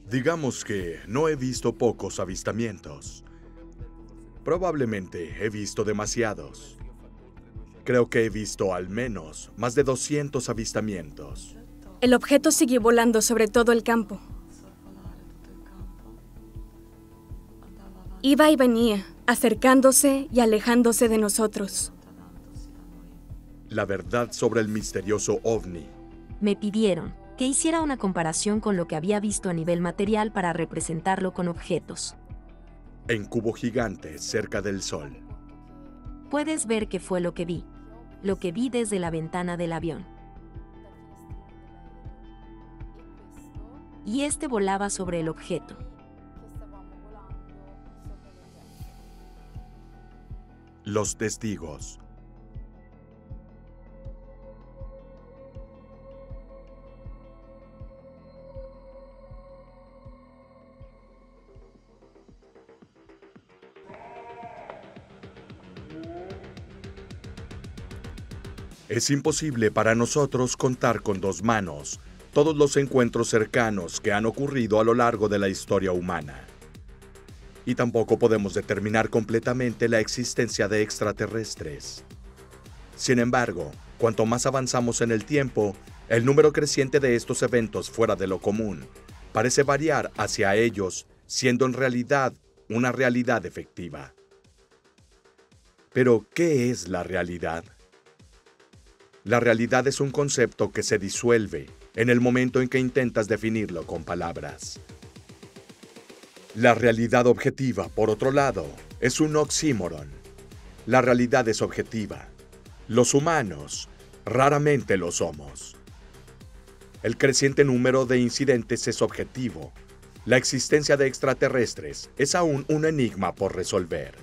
Digamos que no he visto pocos avistamientos. Probablemente he visto demasiados. Creo que he visto al menos más de 200 avistamientos. El objeto siguió volando sobre todo el campo. Iba y venía, acercándose y alejándose de nosotros. La verdad sobre el misterioso ovni. Me pidieron que hiciera una comparación con lo que había visto a nivel material para representarlo con objetos. En cubo gigante cerca del Sol. Puedes ver qué fue lo que vi desde la ventana del avión. Y este volaba sobre el objeto. Los testigos. Es imposible para nosotros contar con dos manos todos los encuentros cercanos que han ocurrido a lo largo de la historia humana. Y tampoco podemos determinar completamente la existencia de extraterrestres. Sin embargo, cuanto más avanzamos en el tiempo, el número creciente de estos eventos fuera de lo común parece variar hacia ellos, siendo en realidad una realidad efectiva. Pero, ¿qué es la realidad? La realidad es un concepto que se disuelve en el momento en que intentas definirlo con palabras. La realidad objetiva, por otro lado, es un oxímoron. La realidad es objetiva. Los humanos raramente lo somos. El creciente número de incidentes es objetivo. La existencia de extraterrestres es aún un enigma por resolver.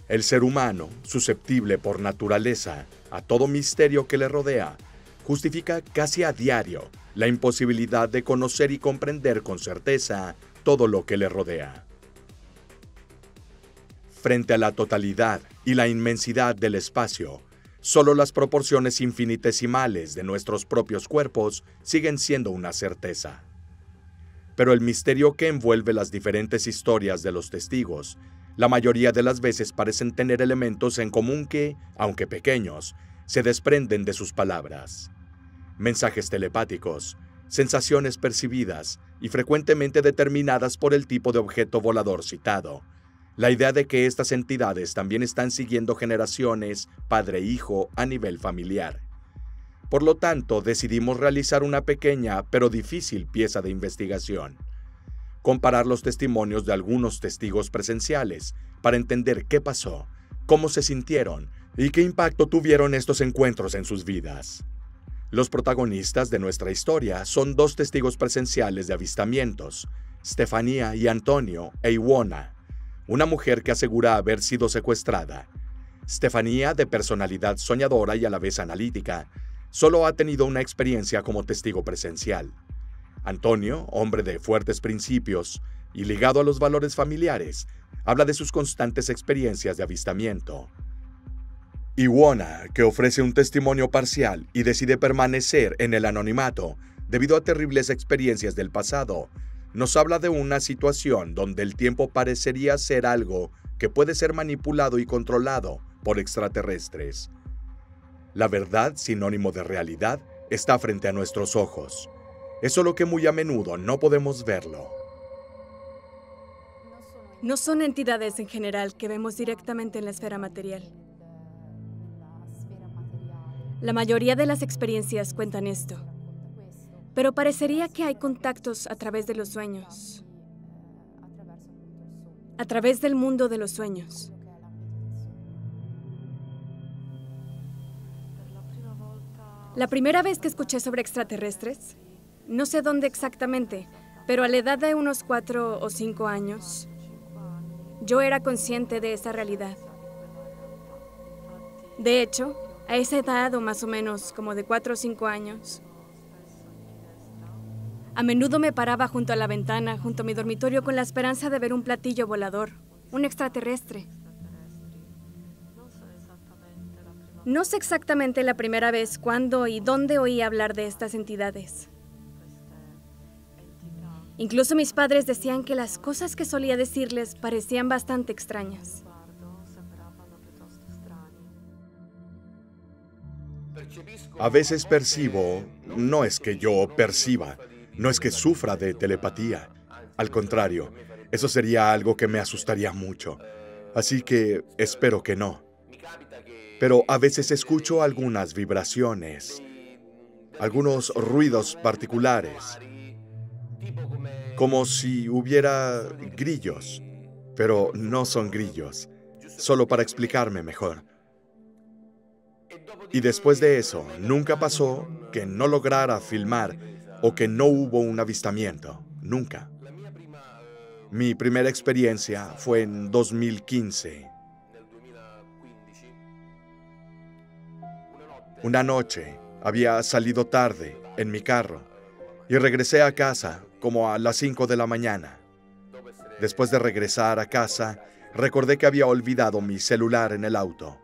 El ser humano, susceptible por naturaleza a todo misterio que le rodea, justifica casi a diario la imposibilidad de conocer y comprender con certeza todo lo que le rodea. Frente a la totalidad y la inmensidad del espacio, solo las proporciones infinitesimales de nuestros propios cuerpos siguen siendo una certeza. Pero el misterio que envuelve las diferentes historias de los testigos, la mayoría de las veces parecen tener elementos en común que, aunque pequeños, se desprenden de sus palabras. Mensajes telepáticos, sensaciones percibidas y frecuentemente determinadas por el tipo de objeto volador citado. La idea de que estas entidades también están siguiendo generaciones padre-hijo a nivel familiar. Por lo tanto, decidimos realizar una pequeña pero difícil pieza de investigación. Comparar los testimonios de algunos testigos presenciales para entender qué pasó, cómo se sintieron y qué impacto tuvieron estos encuentros en sus vidas. Los protagonistas de nuestra historia son dos testigos presenciales de avistamientos, Stefania y Antonio e Iwona, una mujer que asegura haber sido secuestrada. Stefania, de personalidad soñadora y a la vez analítica, solo ha tenido una experiencia como testigo presencial. Antonio, hombre de fuertes principios y ligado a los valores familiares, habla de sus constantes experiencias de avistamiento. Iwona, que ofrece un testimonio parcial y decide permanecer en el anonimato debido a terribles experiencias del pasado, nos habla de una situación donde el tiempo parecería ser algo que puede ser manipulado y controlado por extraterrestres. La verdad, sinónimo de realidad, está frente a nuestros ojos. Es solo que muy a menudo no podemos verlo. No son entidades en general que vemos directamente en la esfera material. La mayoría de las experiencias cuentan esto, pero parecería que hay contactos a través de los sueños, a través del mundo de los sueños. La primera vez que escuché sobre extraterrestres, no sé dónde exactamente, pero a la edad de unos 4 o 5 años, yo era consciente de esa realidad. De hecho, a esa edad, o más o menos como de 4 o 5 años, a menudo me paraba junto a la ventana, junto a mi dormitorio, con la esperanza de ver un platillo volador, un extraterrestre. No sé exactamente la primera vez cuándo y dónde oí hablar de estas entidades. Incluso mis padres decían que las cosas que solía decirles parecían bastante extrañas. A veces percibo, no es que yo perciba, no es que sufra de telepatía. Al contrario, eso sería algo que me asustaría mucho. Así que espero que no. Pero a veces escucho algunas vibraciones, algunos ruidos particulares, como si hubiera grillos, pero no son grillos, solo para explicarme mejor. Y después de eso, nunca pasó que no lograra filmar o que no hubo un avistamiento, nunca. Mi primera experiencia fue en 2015. Una noche, había salido tarde en mi carro y regresé a casa como a las 5 de la mañana. Después de regresar a casa, recordé que había olvidado mi celular en el auto.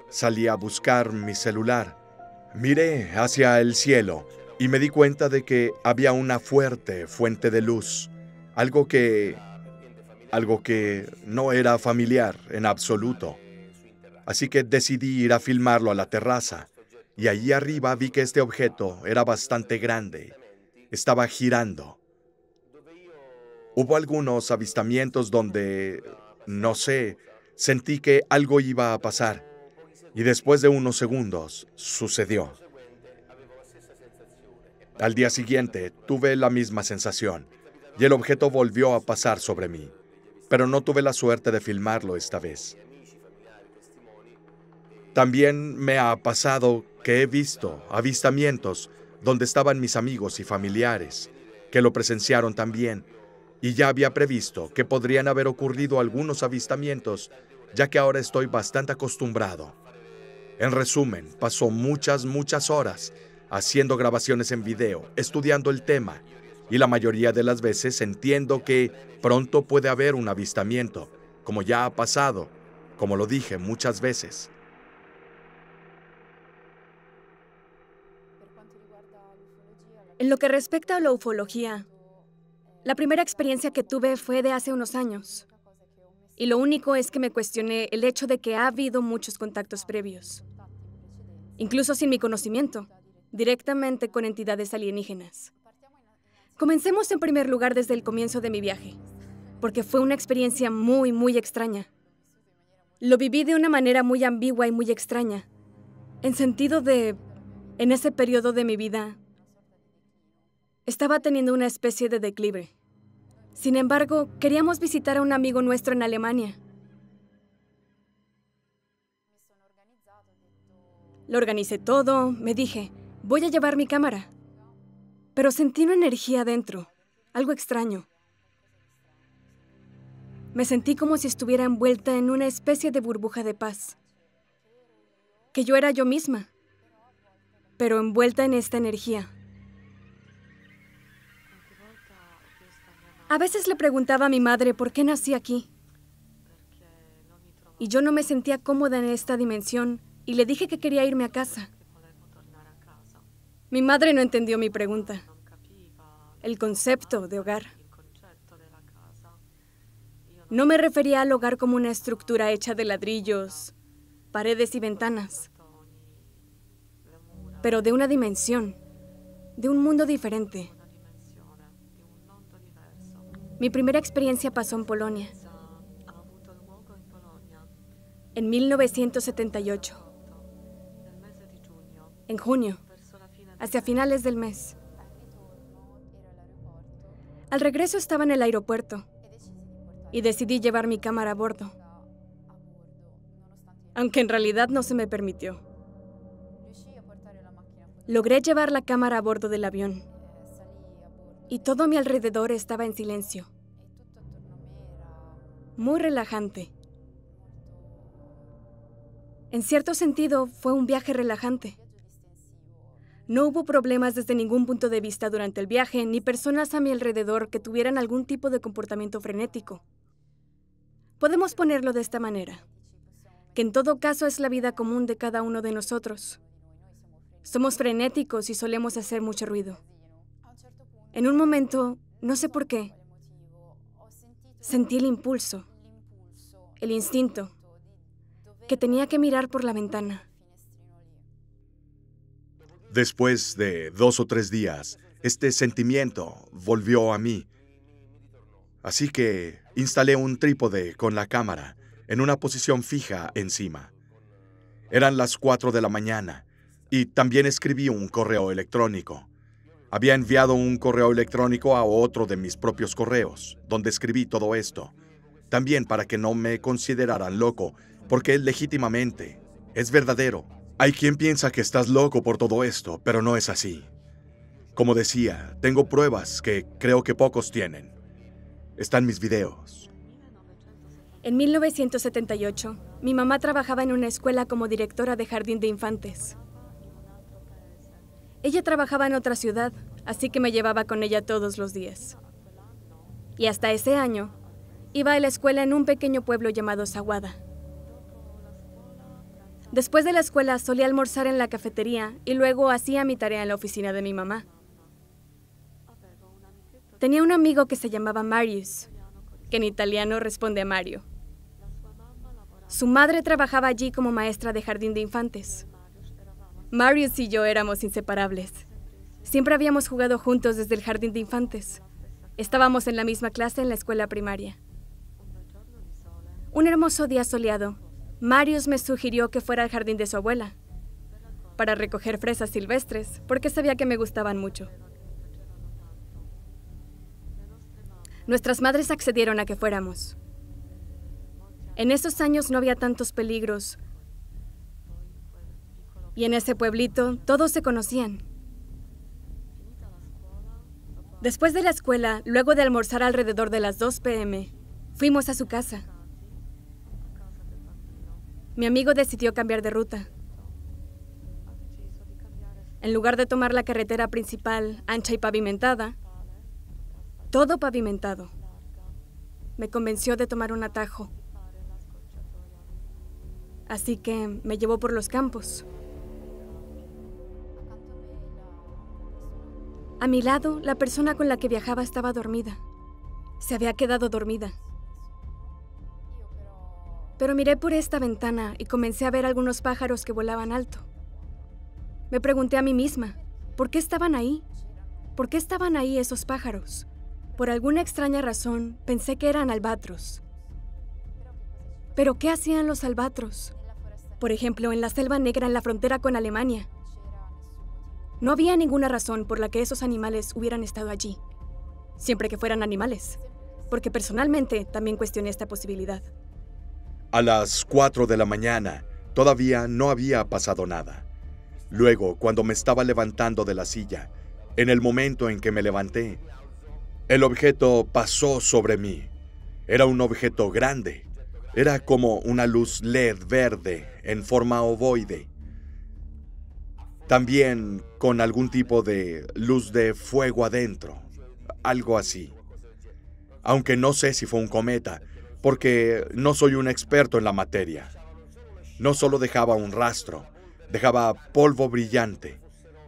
Salí a buscar mi celular. Miré hacia el cielo y me di cuenta de que había una fuerte fuente de luz, algo que no era familiar en absoluto. Así que decidí ir a filmarlo a la terraza, y allí arriba vi que este objeto era bastante grande. Estaba girando. Hubo algunos avistamientos donde, no sé, sentí que algo iba a pasar, y después de unos segundos, sucedió. Al día siguiente, tuve la misma sensación, y el objeto volvió a pasar sobre mí, pero no tuve la suerte de filmarlo esta vez. También me ha pasado que he visto avistamientos donde estaban mis amigos y familiares, que lo presenciaron también, y ya había previsto que podrían haber ocurrido algunos avistamientos, ya que ahora estoy bastante acostumbrado. En resumen, pasó muchas horas haciendo grabaciones en video, estudiando el tema, y la mayoría de las veces entiendo que pronto puede haber un avistamiento, como ya ha pasado, como lo dije muchas veces. En lo que respecta a la ufología, la primera experiencia que tuve fue de hace unos años. Y lo único es que me cuestioné el hecho de que ha habido muchos contactos previos, incluso sin mi conocimiento, directamente con entidades alienígenas. Comencemos en primer lugar desde el comienzo de mi viaje, porque fue una experiencia muy extraña. Lo viví de una manera muy ambigua y muy extraña, en sentido de, en ese periodo de mi vida, estaba teniendo una especie de declive. Sin embargo, queríamos visitar a un amigo nuestro en Alemania. Lo organicé todo, me dije, voy a llevar mi cámara. Pero sentí una energía dentro, algo extraño. Me sentí como si estuviera envuelta en una especie de burbuja de paz. Que yo era yo misma, pero envuelta en esta energía. A veces le preguntaba a mi madre por qué nací aquí. Y yo no me sentía cómoda en esta dimensión y le dije que quería irme a casa. Mi madre no entendió mi pregunta, el concepto de hogar. No me refería al hogar como una estructura hecha de ladrillos, paredes y ventanas, pero de una dimensión, de un mundo diferente. Mi primera experiencia pasó en Polonia, en 1978, en junio, hacia finales del mes. Al regreso estaba en el aeropuerto y decidí llevar mi cámara a bordo, aunque en realidad no se me permitió. Logré llevar la cámara a bordo del avión y todo a mi alrededor estaba en silencio, muy relajante. En cierto sentido, fue un viaje relajante. No hubo problemas desde ningún punto de vista durante el viaje, ni personas a mi alrededor que tuvieran algún tipo de comportamiento frenético. Podemos ponerlo de esta manera, que en todo caso es la vida común de cada uno de nosotros. Somos frenéticos y solemos hacer mucho ruido. En un momento, no sé por qué, sentí el impulso, el instinto, que tenía que mirar por la ventana. Después de 2 o 3 días, este sentimiento volvió a mí. Así que instalé un trípode con la cámara en una posición fija encima. Eran las 4 de la mañana y también escribí un correo electrónico. Había enviado un correo electrónico a otro de mis propios correos, donde escribí todo esto. También para que no me consideraran loco, porque legítimamente es verdadero. Hay quien piensa que estás loco por todo esto, pero no es así. Como decía, tengo pruebas que creo que pocos tienen. Están mis videos. En 1978, mi mamá trabajaba en una escuela como directora de jardín de infantes. Ella trabajaba en otra ciudad, así que me llevaba con ella todos los días. Y hasta ese año, iba a la escuela en un pequeño pueblo llamado Sawada. Después de la escuela solía almorzar en la cafetería y luego hacía mi tarea en la oficina de mi mamá. Tenía un amigo que se llamaba Marius, que en italiano responde a Mario. Su madre trabajaba allí como maestra de jardín de infantes. Marius y yo éramos inseparables. Siempre habíamos jugado juntos desde el jardín de infantes. Estábamos en la misma clase en la escuela primaria. Un hermoso día soleado, Marius me sugirió que fuera al jardín de su abuela para recoger fresas silvestres, porque sabía que me gustaban mucho. Nuestras madres accedieron a que fuéramos. En esos años no había tantos peligros, y en ese pueblito todos se conocían. Después de la escuela, luego de almorzar alrededor de las 2 p.m., fuimos a su casa. Mi amigo decidió cambiar de ruta. En lugar de tomar la carretera principal, ancha y pavimentada, todo pavimentado, me convenció de tomar un atajo. Así que me llevó por los campos. A mi lado, la persona con la que viajaba estaba dormida. Se había quedado dormida. Pero miré por esta ventana y comencé a ver algunos pájaros que volaban alto. Me pregunté a mí misma, ¿por qué estaban ahí? ¿Por qué estaban ahí esos pájaros? Por alguna extraña razón, pensé que eran albatros. ¿Pero qué hacían los albatros? Por ejemplo, en la Selva Negra en la frontera con Alemania. No había ninguna razón por la que esos animales hubieran estado allí, siempre que fueran animales, porque personalmente también cuestioné esta posibilidad. A las 4 de la mañana, todavía no había pasado nada. Luego, cuando me estaba levantando de la silla, en el momento en que me levanté, el objeto pasó sobre mí. Era un objeto grande. Era como una luz LED verde en forma ovoide. También con algún tipo de luz de fuego adentro. Algo así. Aunque no sé si fue un cometa, porque no soy un experto en la materia. No solo dejaba un rastro, dejaba polvo brillante,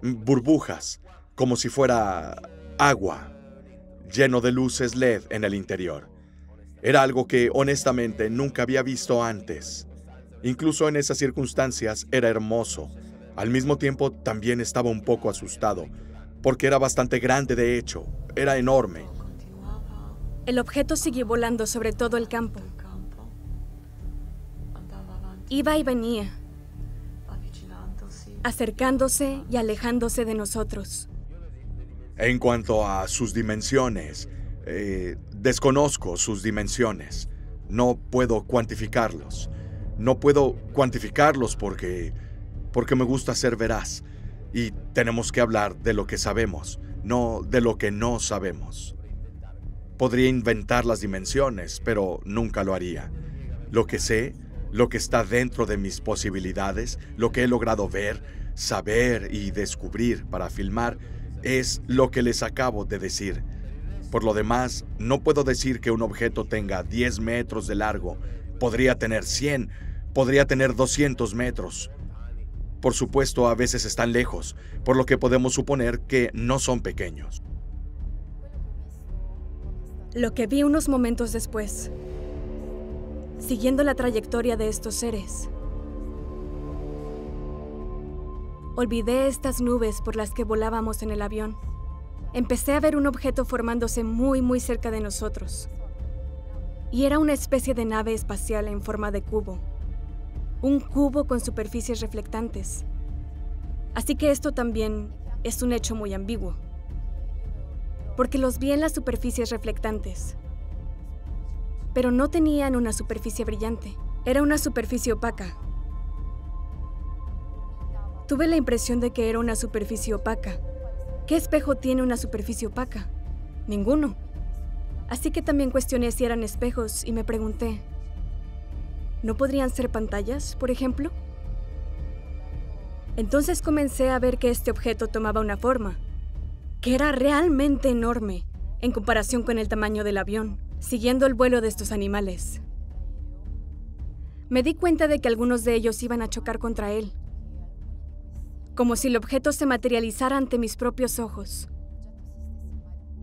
burbujas, como si fuera agua, lleno de luces LED en el interior. Era algo que honestamente nunca había visto antes. Incluso en esas circunstancias era hermoso. Al mismo tiempo también estaba un poco asustado, porque era bastante grande de hecho, era enorme. El objeto siguió volando sobre todo el campo. Iba y venía, acercándose y alejándose de nosotros. En cuanto a sus dimensiones, desconozco sus dimensiones. No puedo cuantificarlos. No puedo cuantificarlos porque me gusta ser veraz. Y tenemos que hablar de lo que sabemos, no de lo que no sabemos. Podría inventar las dimensiones, pero nunca lo haría. Lo que sé, lo que está dentro de mis posibilidades, lo que he logrado ver, saber y descubrir para filmar, es lo que les acabo de decir. Por lo demás, no puedo decir que un objeto tenga 10 metros de largo. Podría tener 100, podría tener 200 metros. Por supuesto, a veces están lejos, por lo que podemos suponer que no son pequeños. Lo que vi unos momentos después, siguiendo la trayectoria de estos seres, olvidé estas nubes por las que volábamos en el avión. Empecé a ver un objeto formándose muy cerca de nosotros. Y era una especie de nave espacial en forma de cubo. Un cubo con superficies reflectantes. Así que esto también es un hecho muy ambiguo. Porque los vi en las superficies reflectantes. Pero no tenían una superficie brillante. Era una superficie opaca. Tuve la impresión de que era una superficie opaca. ¿Qué espejo tiene una superficie opaca? Ninguno. Así que también cuestioné si eran espejos y me pregunté, ¿no podrían ser pantallas, por ejemplo? Entonces comencé a ver que este objeto tomaba una forma, que era realmente enorme en comparación con el tamaño del avión, siguiendo el vuelo de estos animales. Me di cuenta de que algunos de ellos iban a chocar contra él, como si el objeto se materializara ante mis propios ojos.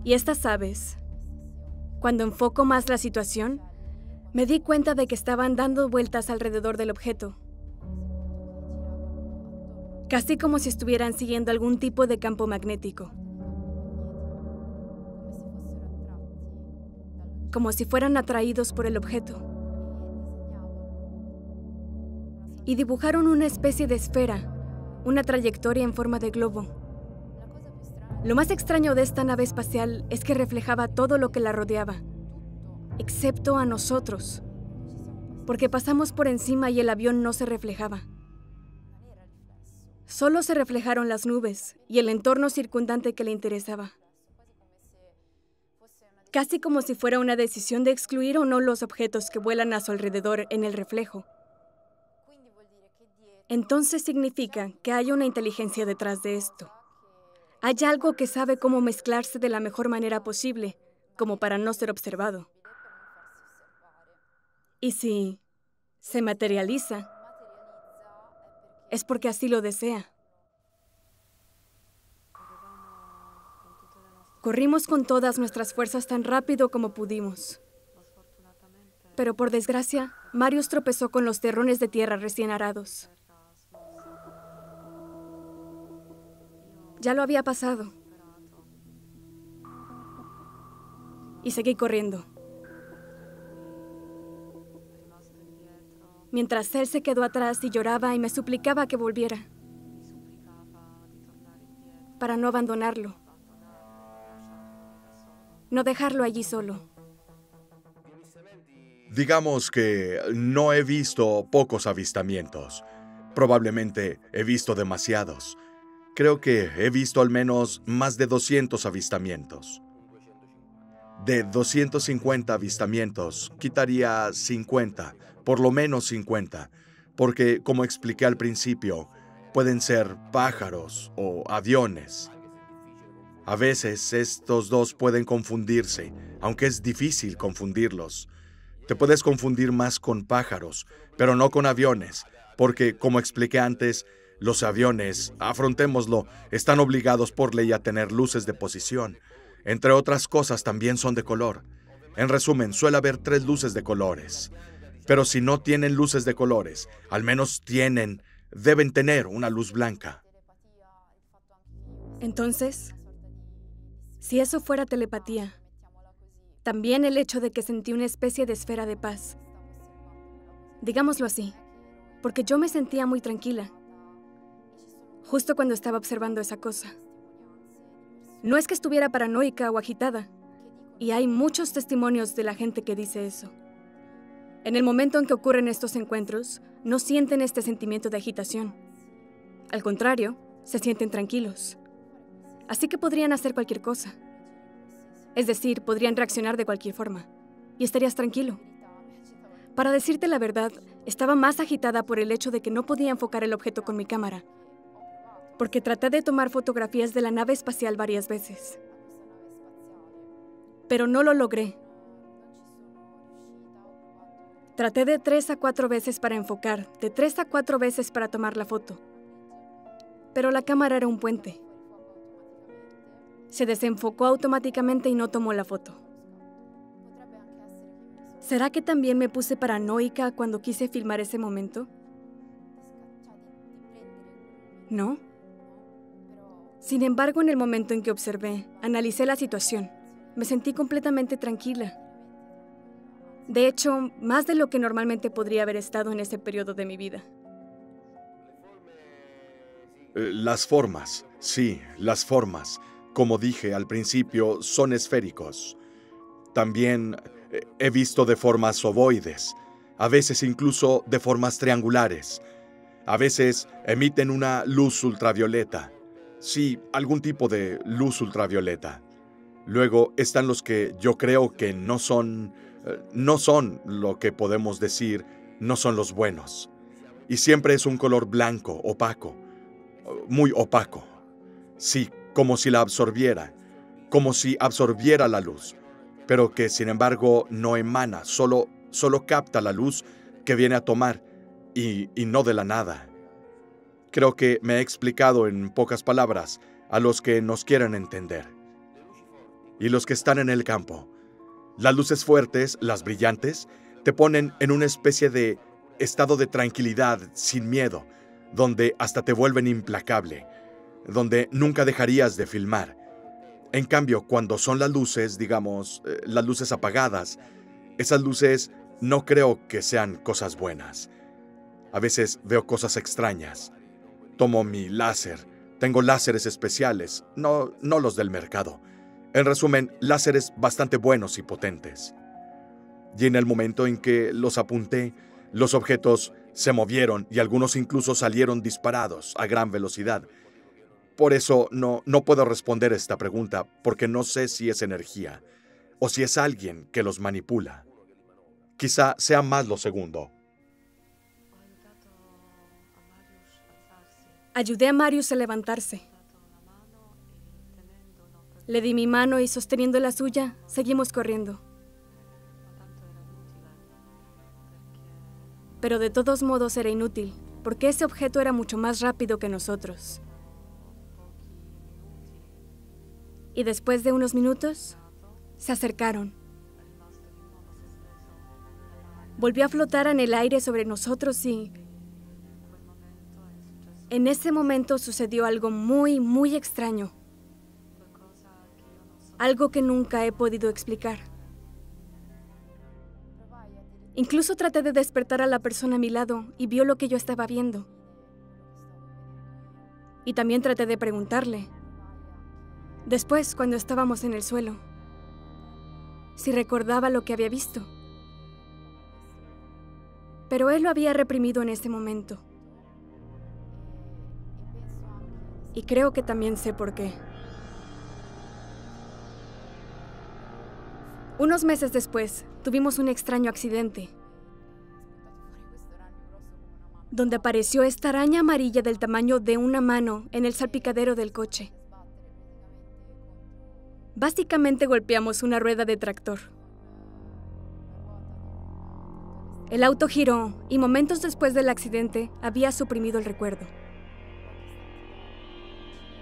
Y estas aves, cuando enfoco más la situación, me di cuenta de que estaban dando vueltas alrededor del objeto, casi como si estuvieran siguiendo algún tipo de campo magnético, como si fueran atraídos por el objeto, y dibujaron una especie de esfera, una trayectoria en forma de globo. Lo más extraño de esta nave espacial es que reflejaba todo lo que la rodeaba, excepto a nosotros, porque pasamos por encima y el avión no se reflejaba. Solo se reflejaron las nubes y el entorno circundante que le interesaba. Casi como si fuera una decisión de excluir o no los objetos que vuelan a su alrededor en el reflejo. Entonces significa que hay una inteligencia detrás de esto. Hay algo que sabe cómo mezclarse de la mejor manera posible, como para no ser observado. Y si se materializa, es porque así lo desea. Corrimos con todas nuestras fuerzas tan rápido como pudimos. Pero por desgracia, Marius tropezó con los terrones de tierra recién arados. Ya lo había pasado. Y seguí corriendo. Mientras él se quedó atrás y lloraba y me suplicaba que volviera, para no abandonarlo, no dejarlo allí solo. Digamos que no he visto pocos avistamientos. Probablemente he visto demasiados. Creo que he visto al menos más de 200 avistamientos. De 250 avistamientos, quitaría 50, por lo menos 50, porque, como expliqué al principio, pueden ser pájaros o aviones. A veces estos dos pueden confundirse, aunque es difícil confundirlos. Te puedes confundir más con pájaros, pero no con aviones, porque, como expliqué antes, los aviones, afrontémoslo, están obligados por ley a tener luces de posición. Entre otras cosas, también son de color. En resumen, suele haber 3 luces de colores. Pero si no tienen luces de colores, al menos deben tener una luz blanca. Entonces, si eso fuera telepatía, también el hecho de que sentí una especie de esfera de paz. Digámoslo así, porque yo me sentía muy tranquila, justo cuando estaba observando esa cosa. No es que estuviera paranoica o agitada, y hay muchos testimonios de la gente que dice eso. En el momento en que ocurren estos encuentros, no sienten este sentimiento de agitación. Al contrario, se sienten tranquilos. Así que podrían hacer cualquier cosa. Es decir, podrían reaccionar de cualquier forma, y estarías tranquilo. Para decirte la verdad, estaba más agitada por el hecho de que no podía enfocar el objeto con mi cámara, porque traté de tomar fotografías de la nave espacial varias veces. Pero no lo logré. Traté de 3 a 4 veces para enfocar, de 3 a 4 veces para tomar la foto. Pero la cámara era un puente. Se desenfocó automáticamente y no tomó la foto. ¿Será que también me puse paranoica cuando quise filmar ese momento? ¿No? Sin embargo, en el momento en que observé, analicé la situación, me sentí completamente tranquila. De hecho, más de lo que normalmente podría haber estado en ese periodo de mi vida. Las formas, sí, las formas, como dije al principio, son esféricos. También he visto de formas ovoides, a veces incluso de formas triangulares. A veces emiten una luz ultravioleta. Sí, algún tipo de luz ultravioleta. Luego están los que yo creo que no son lo que podemos decir, no son los buenos. Y siempre es un color blanco, opaco, muy opaco. Sí, como si la absorbiera, como si absorbiera la luz, pero que sin embargo no emana, solo capta la luz que viene a tomar y no de la nada. Creo que me he explicado en pocas palabras a los que nos quieran entender. Y los que están en el campo. Las luces fuertes, las brillantes, te ponen en una especie de estado de tranquilidad, sin miedo, donde hasta te vuelven implacable, donde nunca dejarías de filmar. En cambio, cuando son las luces, digamos, las luces apagadas, esas luces no creo que sean cosas buenas. A veces veo cosas extrañas. Tomo mi láser. Tengo láseres especiales, no los del mercado. En resumen, láseres bastante buenos y potentes. Y en el momento en que los apunté, los objetos se movieron y algunos incluso salieron disparados a gran velocidad. Por eso no puedo responder esta pregunta, porque no sé si es energía o si es alguien que los manipula. Quizá sea más lo segundo. Ayudé a Marius a levantarse. Le di mi mano y sosteniendo la suya, seguimos corriendo. Pero de todos modos era inútil, porque ese objeto era mucho más rápido que nosotros. Y después de unos minutos, se acercaron. Volvió a flotar en el aire sobre nosotros y... en ese momento sucedió algo muy, muy extraño. Algo que nunca he podido explicar. Incluso traté de despertar a la persona a mi lado y vio lo que yo estaba viendo. Y también traté de preguntarle, después, cuando estábamos en el suelo, si recordaba lo que había visto. Pero él lo había reprimido en ese momento. Y creo que también sé por qué. Unos meses después, tuvimos un extraño accidente, donde apareció esta araña amarilla del tamaño de una mano en el salpicadero del coche. Básicamente golpeamos una rueda de tractor. El auto giró y momentos después del accidente había suprimido el recuerdo.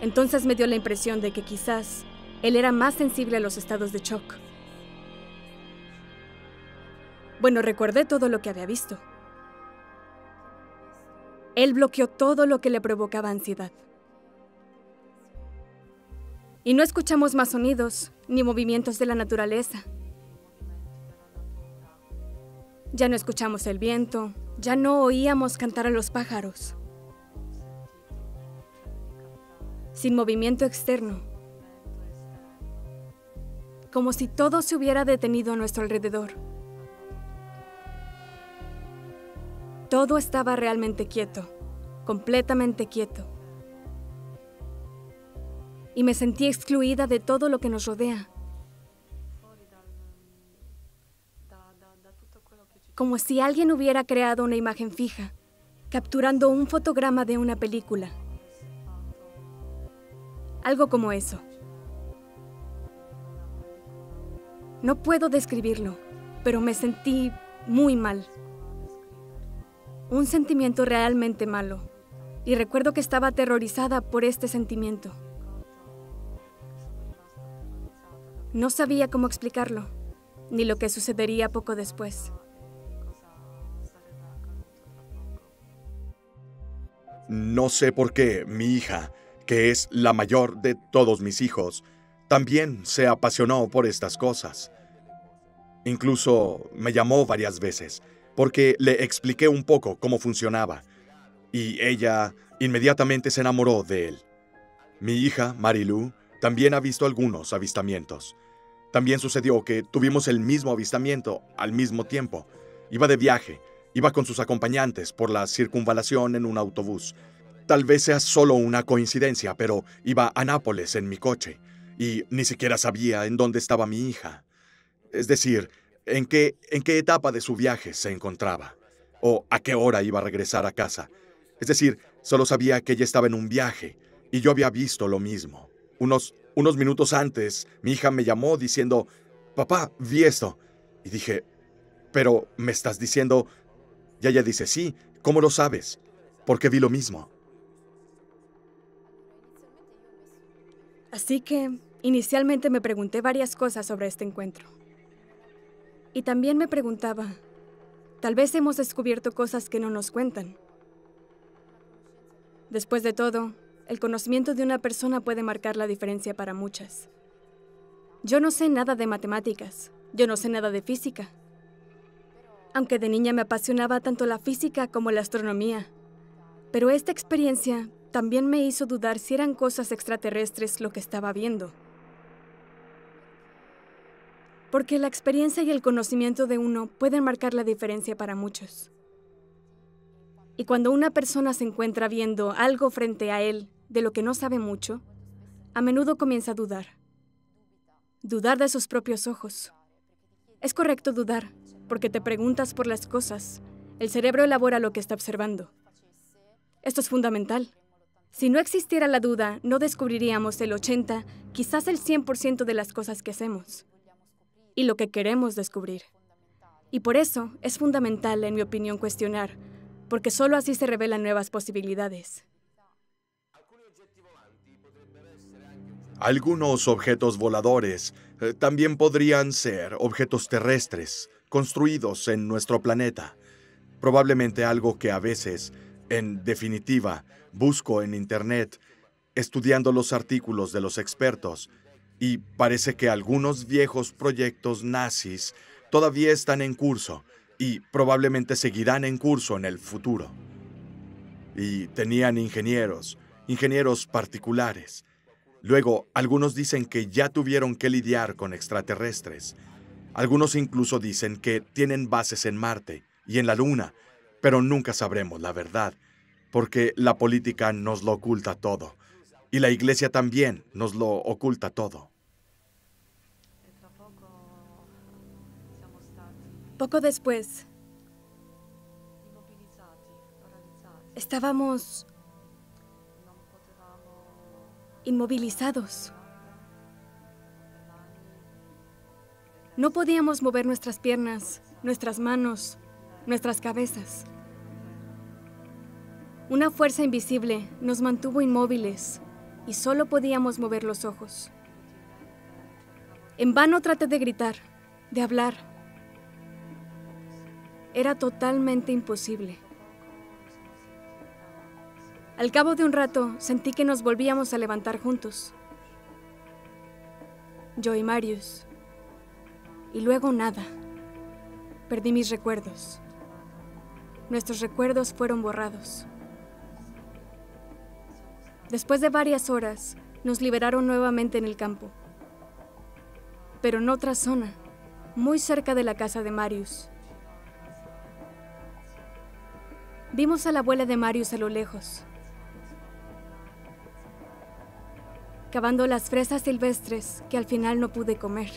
Entonces me dio la impresión de que quizás él era más sensible a los estados de shock. Bueno, recordé todo lo que había visto. Él bloqueó todo lo que le provocaba ansiedad. Y no escuchamos más sonidos ni movimientos de la naturaleza. Ya no escuchamos el viento, ya no oíamos cantar a los pájaros. Sin movimiento externo. Como si todo se hubiera detenido a nuestro alrededor. Todo estaba realmente quieto, completamente quieto. Y me sentí excluida de todo lo que nos rodea. Como si alguien hubiera creado una imagen fija, capturando un fotograma de una película. Algo como eso. No puedo describirlo, pero me sentí muy mal. Un sentimiento realmente malo. Y recuerdo que estaba aterrorizada por este sentimiento. No sabía cómo explicarlo. ni lo que sucedería poco después. No sé por qué mi hija, que es la mayor de todos mis hijos, también se apasionó por estas cosas. Incluso me llamó varias veces, porque le expliqué un poco cómo funcionaba, y ella inmediatamente se enamoró de él. Mi hija, Marilu, también ha visto algunos avistamientos. También sucedió que tuvimos el mismo avistamiento al mismo tiempo. Iba de viaje, iba con sus acompañantes por la circunvalación en un autobús. Tal vez sea solo una coincidencia, pero iba a Nápoles en mi coche, y ni siquiera sabía en dónde estaba mi hija. Es decir, en qué etapa de su viaje se encontraba, o a qué hora iba a regresar a casa. Es decir, solo sabía que ella estaba en un viaje, y yo había visto lo mismo. Unos minutos antes, mi hija me llamó diciendo, «Papá, vi esto». Y dije, «¿Pero me estás diciendo...?» Y ella dice, «Sí, ¿cómo lo sabes?» «Porque vi lo mismo». Así que, inicialmente me pregunté varias cosas sobre este encuentro. Y también me preguntaba, tal vez hemos descubierto cosas que no nos cuentan. Después de todo, el conocimiento de una persona puede marcar la diferencia para muchas. Yo no sé nada de matemáticas, yo no sé nada de física. Aunque de niña me apasionaba tanto la física como la astronomía. Pero esta experiencia también me hizo dudar si eran cosas extraterrestres lo que estaba viendo. Porque la experiencia y el conocimiento de uno pueden marcar la diferencia para muchos. Y cuando una persona se encuentra viendo algo frente a él de lo que no sabe mucho, a menudo comienza a dudar. Dudar de sus propios ojos. Es correcto dudar, porque te preguntas por las cosas. El cerebro elabora lo que está observando. Esto es fundamental. Si no existiera la duda, no descubriríamos el 80, quizás el 100% de las cosas que hacemos y lo que queremos descubrir. Y por eso es fundamental, en mi opinión, cuestionar, porque solo así se revelan nuevas posibilidades. Algunos objetos voladores también podrían ser objetos terrestres, construidos en nuestro planeta. Probablemente algo que a veces, en definitiva, busco en Internet, estudiando los artículos de los expertos, y parece que algunos viejos proyectos nazis todavía están en curso y probablemente seguirán en curso en el futuro. Y tenían ingenieros particulares. Luego, algunos dicen que ya tuvieron que lidiar con extraterrestres. Algunos incluso dicen que tienen bases en Marte y en la Luna, pero nunca sabremos la verdad, porque la política nos lo oculta todo, y la Iglesia también nos lo oculta todo. Poco después, estábamos inmovilizados. No podíamos mover nuestras piernas, nuestras manos, nuestras cabezas. Una fuerza invisible nos mantuvo inmóviles y solo podíamos mover los ojos. En vano traté de gritar, de hablar. Era totalmente imposible. Al cabo de un rato, sentí que nos volvíamos a levantar juntos. Yo y Marius. Y luego nada. Perdí mis recuerdos. Nuestros recuerdos fueron borrados. Después de varias horas, nos liberaron nuevamente en el campo. Pero en otra zona, muy cerca de la casa de Marius. Vimos a la abuela de Marius a lo lejos, cavando las fresas silvestres que al final no pude comer.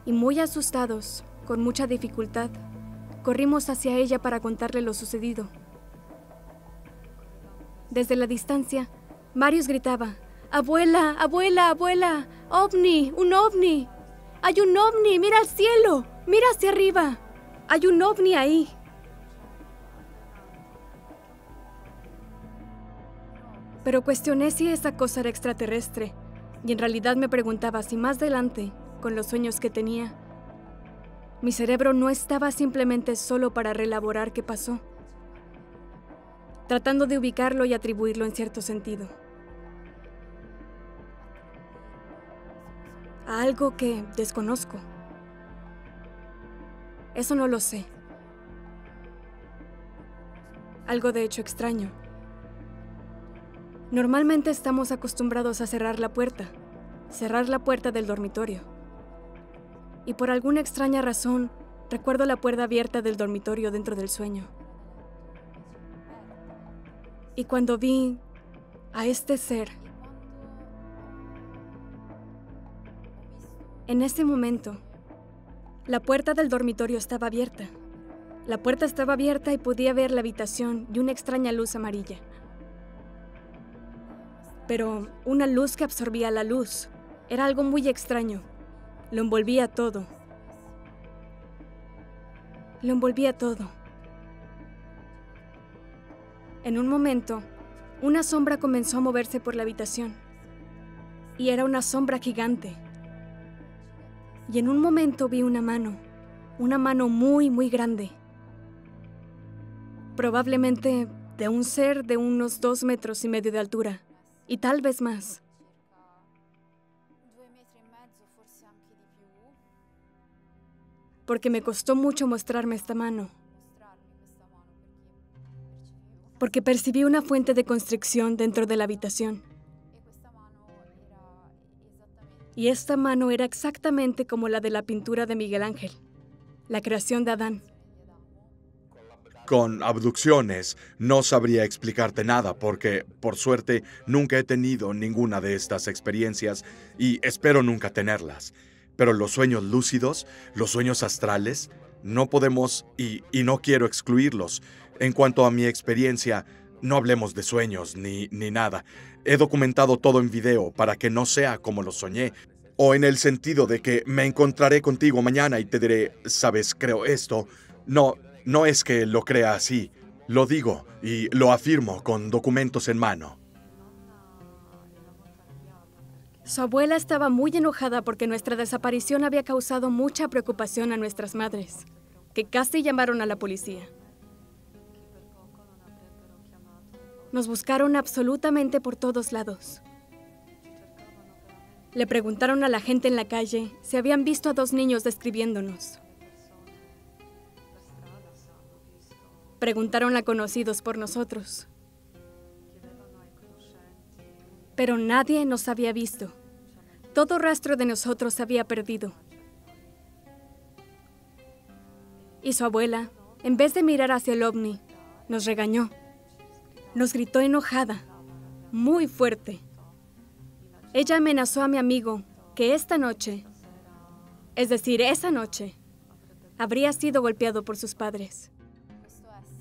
Y muy asustados, con mucha dificultad, corrimos hacia ella para contarle lo sucedido. Desde la distancia, Marius gritaba, «¡Abuela, abuela, abuela! ¡OVNI! ¡Un ovni! ¡Hay un ovni! ¡Mira al cielo! ¡Mira hacia arriba! ¡Hay un ovni ahí!». Pero cuestioné si esa cosa era extraterrestre, y en realidad me preguntaba si más adelante, con los sueños que tenía, Mi cerebro no estaba simplemente solo para reelaborar qué pasó, tratando de ubicarlo y atribuirlo en cierto sentido a algo que desconozco. Eso no lo sé. Algo de hecho extraño. Normalmente estamos acostumbrados a cerrar la puerta del dormitorio. Y por alguna extraña razón, recuerdo la puerta abierta del dormitorio dentro del sueño. Y cuando vi a este ser, en ese momento, la puerta del dormitorio estaba abierta. La puerta estaba abierta y podía ver la habitación y una extraña luz amarilla. Pero una luz que absorbía la luz. Era algo muy extraño. Lo envolvía todo. Lo envolvía todo. En un momento, una sombra comenzó a moverse por la habitación. Y era una sombra gigante. Y en un momento vi una mano muy, muy grande. Probablemente de un ser de unos 2,5 metros de altura, y tal vez más. Porque me costó mucho mostrarme esta mano. Porque percibí una fuente de constricción dentro de la habitación. Y esta mano era exactamente como la de la pintura de Miguel Ángel, la creación de Adán. Con abducciones no sabría explicarte nada porque, por suerte, nunca he tenido ninguna de estas experiencias y espero nunca tenerlas. Pero los sueños lúcidos, los sueños astrales, no podemos y no quiero excluirlos. En cuanto a mi experiencia, no hablemos de sueños ni nada. He documentado todo en video para que no sea como lo soñé. O en el sentido de que me encontraré contigo mañana y te diré, ¿sabes? Creo esto. No es que lo crea así. Lo digo y lo afirmo con documentos en mano. Su abuela estaba muy enojada porque nuestra desaparición había causado mucha preocupación a nuestras madres, que casi llamaron a la policía. Nos buscaron absolutamente por todos lados. Le preguntaron a la gente en la calle si habían visto a 2 niños describiéndonos. Preguntaron a conocidos por nosotros. Pero nadie nos había visto. Todo rastro de nosotros se había perdido. Y su abuela, en vez de mirar hacia el ovni, nos regañó. Nos gritó enojada, muy fuerte. Ella amenazó a mi amigo que esta noche, es decir, esa noche, habría sido golpeado por sus padres.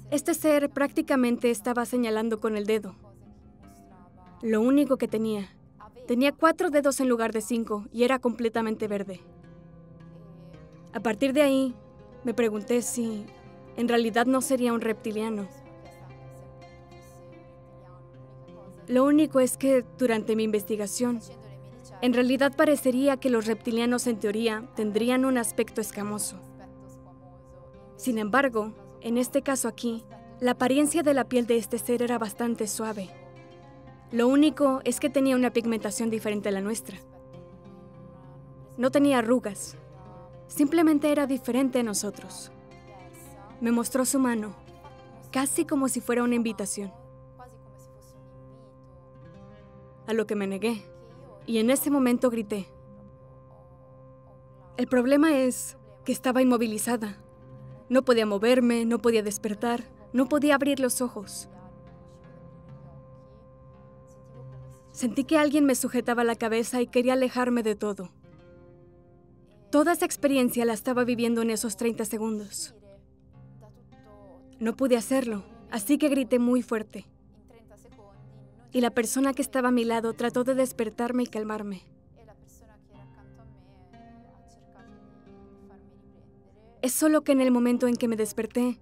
Este ser prácticamente estaba señalando con el dedo. Lo único que tenía 4 dedos en lugar de 5 y era completamente verde. A partir de ahí, me pregunté si en realidad no sería un reptiliano. Lo único es que durante mi investigación, en realidad parecería que los reptilianos en teoría tendrían un aspecto escamoso. Sin embargo, en este caso aquí, la apariencia de la piel de este ser era bastante suave. Lo único es que tenía una pigmentación diferente a la nuestra. No tenía arrugas, simplemente era diferente a nosotros. Me mostró su mano, casi como si fuera una invitación. A lo que me negué, y en ese momento grité. El problema es que estaba inmovilizada. No podía moverme, no podía despertar, no podía abrir los ojos. Sentí que alguien me sujetaba la cabeza y quería alejarme de todo. Toda esa experiencia la estaba viviendo en esos 30 segundos. No pude hacerlo, así que grité muy fuerte. Y la persona que estaba a mi lado trató de despertarme y calmarme. Es solo que en el momento en que me desperté,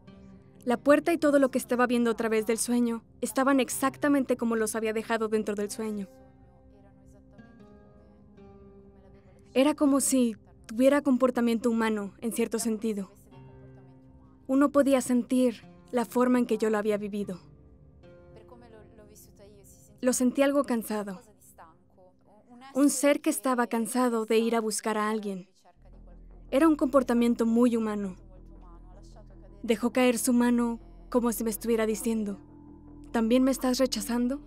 la puerta y todo lo que estaba viendo a través del sueño estaban exactamente como los había dejado dentro del sueño. Era como si tuviera comportamiento humano, en cierto sentido. Uno podía sentir la forma en que yo lo había vivido. Lo sentí algo cansado. Un ser que estaba cansado de ir a buscar a alguien. Era un comportamiento muy humano. Dejó caer su mano como si me estuviera diciendo, ¿también me estás rechazando?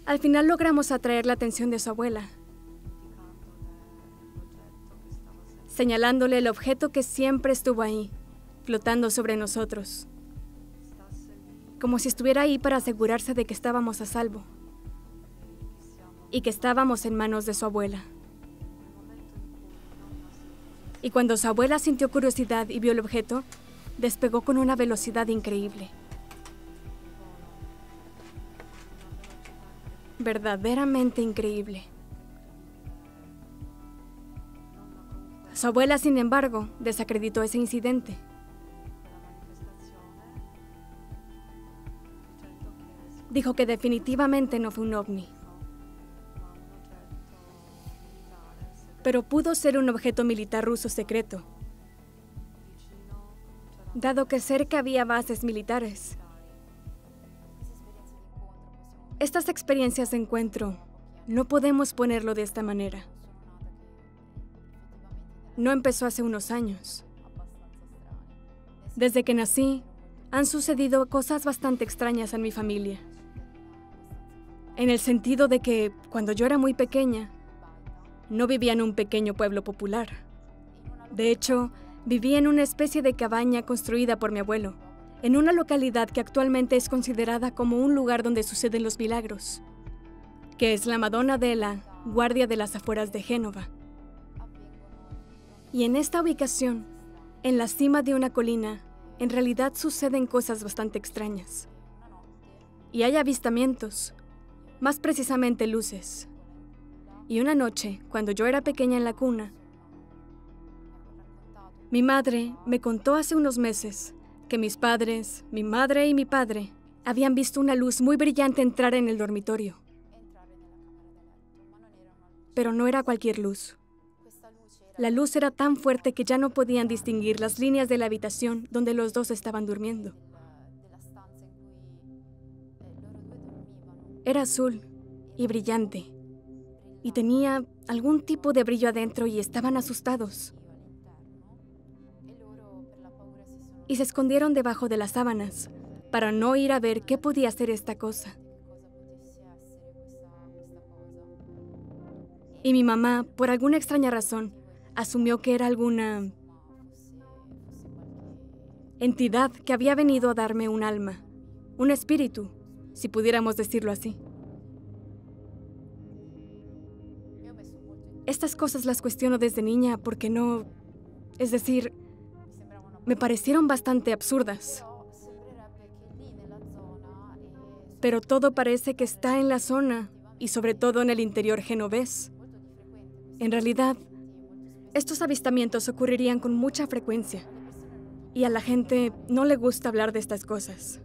Al final logramos atraer la atención de su abuela, señalándole el objeto que siempre estuvo ahí, flotando sobre nosotros, como si estuviera ahí para asegurarse de que estábamos a salvo y que estábamos en manos de su abuela. Y cuando su abuela sintió curiosidad y vio el objeto, despegó con una velocidad increíble. Verdaderamente increíble. Su abuela, sin embargo, desacreditó ese incidente. Dijo que definitivamente no fue un ovni. Pero pudo ser un objeto militar ruso secreto, dado que cerca había bases militares. Estas experiencias de encuentro, no podemos ponerlo de esta manera. No empezó hace unos años. Desde que nací, han sucedido cosas bastante extrañas en mi familia. En el sentido de que, cuando yo era muy pequeña, no vivía en un pequeño pueblo popular. De hecho, vivía en una especie de cabaña construida por mi abuelo, en una localidad que actualmente es considerada como un lugar donde suceden los milagros, que es la Madonna della Guardia de las afueras de Génova. Y en esta ubicación, en la cima de una colina, en realidad suceden cosas bastante extrañas. Y hay avistamientos, más precisamente luces. Y una noche, cuando yo era pequeña en la cuna, mi madre me contó hace unos meses que mis padres, mi madre y mi padre, habían visto una luz muy brillante entrar en el dormitorio. Pero no era cualquier luz. La luz era tan fuerte que ya no podían distinguir las líneas de la habitación donde los dos estaban durmiendo. Era azul y brillante. Y tenía algún tipo de brillo adentro y estaban asustados. Y se escondieron debajo de las sábanas para no ir a ver qué podía ser esta cosa. Y mi mamá, por alguna extraña razón, asumió que era alguna entidad que había venido a darme un alma, un espíritu, si pudiéramos decirlo así. Estas cosas las cuestiono desde niña porque no... Es decir, me parecieron bastante absurdas. Pero todo parece que está en la zona y sobre todo en el interior genovés. En realidad, estos avistamientos ocurrirían con mucha frecuencia y a la gente no le gusta hablar de estas cosas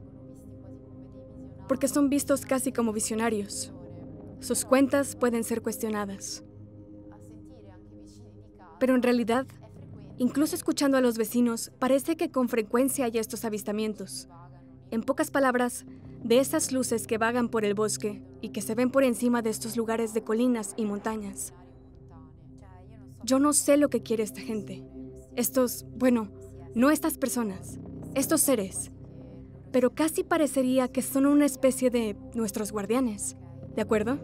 porque son vistos casi como visionarios. Sus cuentas pueden ser cuestionadas. Pero en realidad, incluso escuchando a los vecinos, parece que con frecuencia hay estos avistamientos. En pocas palabras, de esas luces que vagan por el bosque y que se ven por encima de estos lugares de colinas y montañas. Yo no sé lo que quiere esta gente. No estas personas, estos seres. Pero casi parecería que son una especie de nuestros guardianes, ¿de acuerdo?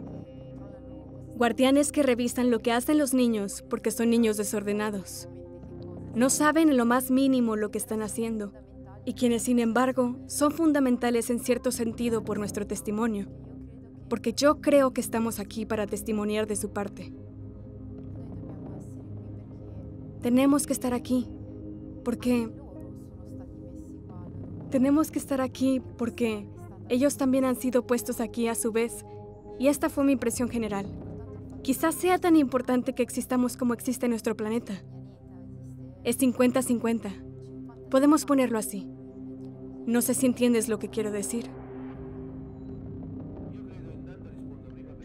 Guardianes que revisan lo que hacen los niños porque son niños desordenados. No saben en lo más mínimo lo que están haciendo y quienes, sin embargo, son fundamentales en cierto sentido por nuestro testimonio, porque yo creo que estamos aquí para testimoniar de su parte. Tenemos que estar aquí porque ellos también han sido puestos aquí a su vez, y esta fue mi impresión general. Quizás sea tan importante que existamos como existe nuestro planeta. Es 50-50. Podemos ponerlo así. No sé si entiendes lo que quiero decir.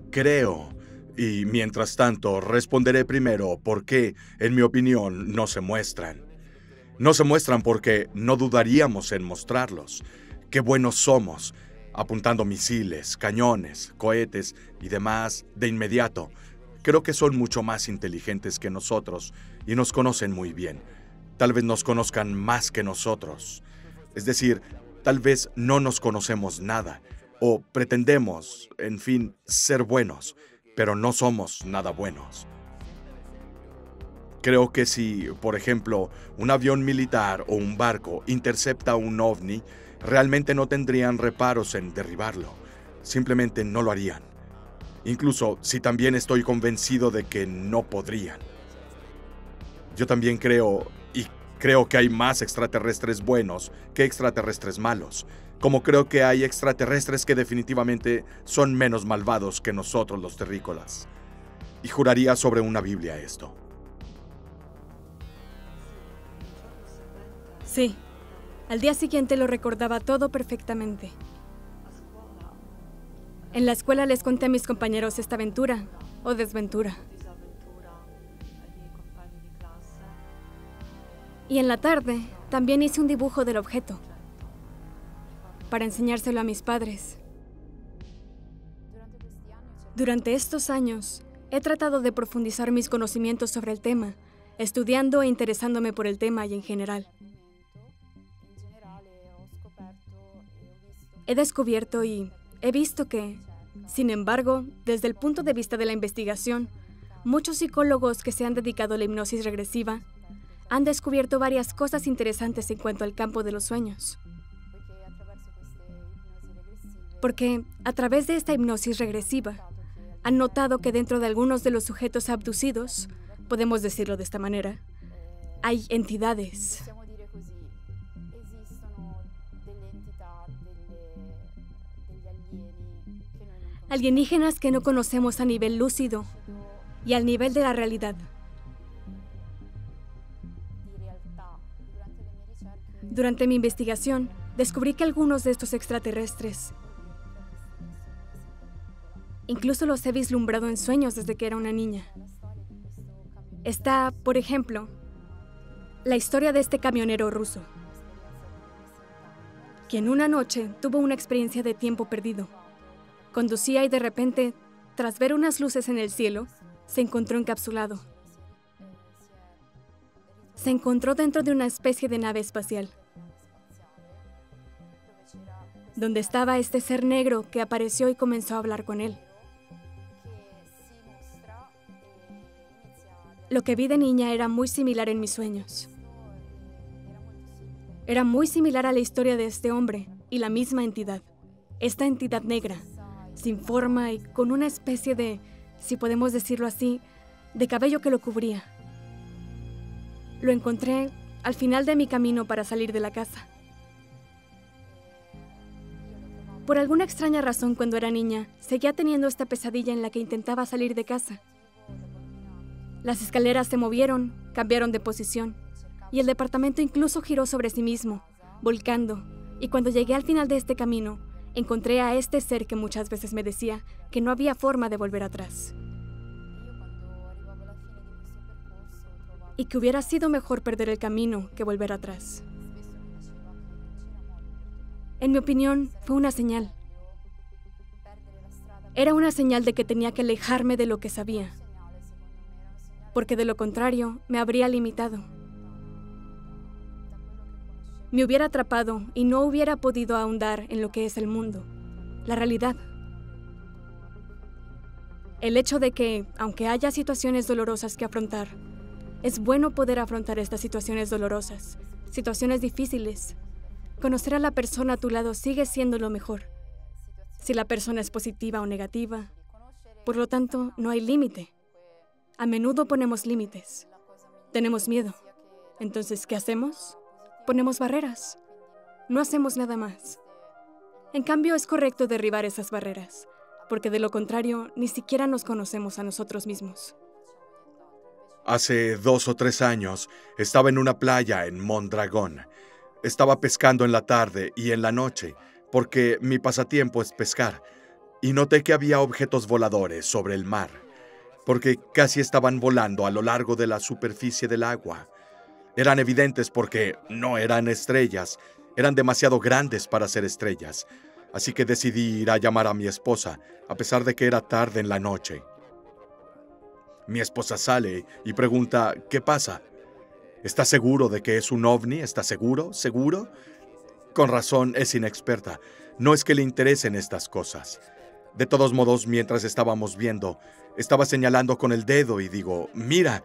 Creo, Y mientras tanto, responderé primero por qué, en mi opinión, no se muestran. No se muestran porque no dudaríamos en mostrarlos. Qué buenos somos, apuntando misiles, cañones, cohetes y demás de inmediato. Creo que son mucho más inteligentes que nosotros y nos conocen muy bien. Tal vez nos conozcan más que nosotros. Es decir, tal vez no nos conocemos nada o pretendemos, en fin, ser buenos, pero no somos nada buenos. Creo que si, por ejemplo, un avión militar o un barco intercepta un ovni, realmente no tendrían reparos en derribarlo. Simplemente no lo harían. Incluso si también estoy convencido de que no podrían. Yo también creo que hay más extraterrestres buenos que extraterrestres malos, como creo que hay extraterrestres que definitivamente son menos malvados que nosotros los terrícolas. Y juraría sobre una Biblia esto. Sí, al día siguiente lo recordaba todo perfectamente. En la escuela les conté a mis compañeros esta aventura o desventura. Y en la tarde también hice un dibujo del objeto para enseñárselo a mis padres. Durante estos años he tratado de profundizar mis conocimientos sobre el tema, estudiando e interesándome por el tema y en general. He descubierto y he visto que, sin embargo, desde el punto de vista de la investigación, muchos psicólogos que se han dedicado a la hipnosis regresiva han descubierto varias cosas interesantes en cuanto al campo de los sueños. Porque a través de esta hipnosis regresiva, han notado que dentro de algunos de los sujetos abducidos, podemos decirlo de esta manera, hay entidades. Alienígenas que no conocemos a nivel lúcido y al nivel de la realidad. Durante mi investigación, descubrí que algunos de estos extraterrestres incluso los he vislumbrado en sueños desde que era una niña. Está, por ejemplo, la historia de este camionero ruso, quien una noche tuvo una experiencia de tiempo perdido. Conducía y de repente, tras ver unas luces en el cielo, se encontró encapsulado. Se encontró dentro de una especie de nave espacial, donde estaba este ser negro que apareció y comenzó a hablar con él. Lo que vi de niña era muy similar en mis sueños. Era muy similar a la historia de este hombre y la misma entidad. Esta entidad negra, sin forma y con una especie de, si podemos decirlo así, de cabello que lo cubría. Lo encontré al final de mi camino para salir de la casa. Por alguna extraña razón, cuando era niña, seguía teniendo esta pesadilla en la que intentaba salir de casa. Las escaleras se movieron, cambiaron de posición, y el departamento incluso giró sobre sí mismo, volcando, y cuando llegué al final de este camino, encontré a este ser que muchas veces me decía que no había forma de volver atrás. Y que hubiera sido mejor perder el camino que volver atrás. En mi opinión, fue una señal. Era una señal de que tenía que alejarme de lo que sabía, porque de lo contrario me habría limitado. Me hubiera atrapado y no hubiera podido ahondar en lo que es el mundo, la realidad. El hecho de que, aunque haya situaciones dolorosas que afrontar, es bueno poder afrontar estas situaciones dolorosas, situaciones difíciles. Conocer a la persona a tu lado sigue siendo lo mejor. Si la persona es positiva o negativa, por lo tanto, no hay límite. A menudo ponemos límites. Tenemos miedo. Entonces, ¿qué hacemos? Ponemos barreras. No hacemos nada más. En cambio, es correcto derribar esas barreras, porque de lo contrario, ni siquiera nos conocemos a nosotros mismos. Hace 2 o 3 años, estaba en una playa en Mondragón. Estaba pescando en la tarde y en la noche, porque mi pasatiempo es pescar, y noté que había objetos voladores sobre el mar. porque casi estaban volando a lo largo de la superficie del agua. Eran evidentes porque no eran estrellas, eran demasiado grandes para ser estrellas, así que decidí ir a llamar a mi esposa, a pesar de que era tarde en la noche. Mi esposa sale y pregunta, ¿qué pasa? ¿Estás seguro de que es un ovni? ¿Estás seguro? ¿Seguro? Con razón, es inexperta. No es que le interesen estas cosas. De todos modos, mientras estábamos viendo, estaba señalando con el dedo y digo, ¡mira!